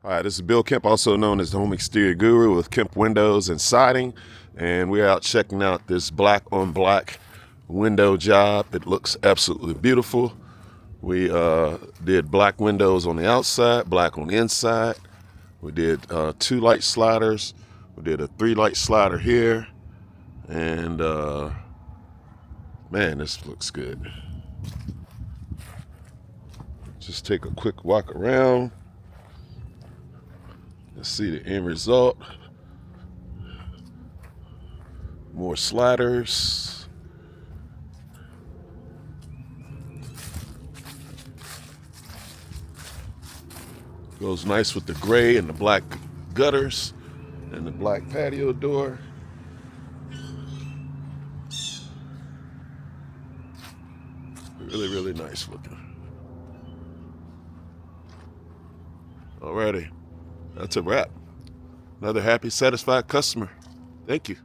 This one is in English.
Hi, this is Bill Kemp, also known as the Home Exterior Guru with Kemp Windows and Siding, and we're out checking out this black on black window job. It looks absolutely beautiful. We did black windows on the outside, black on the inside. We did 2 light sliders. We did a 3 light slider here, and man, this looks good. Just take a quick walk around. Let's see the end result. More sliders. Goes nice with the gray and the black gutters and the black patio door. Really, really nice looking. Alrighty, that's a wrap. Another happy, satisfied customer. Thank you.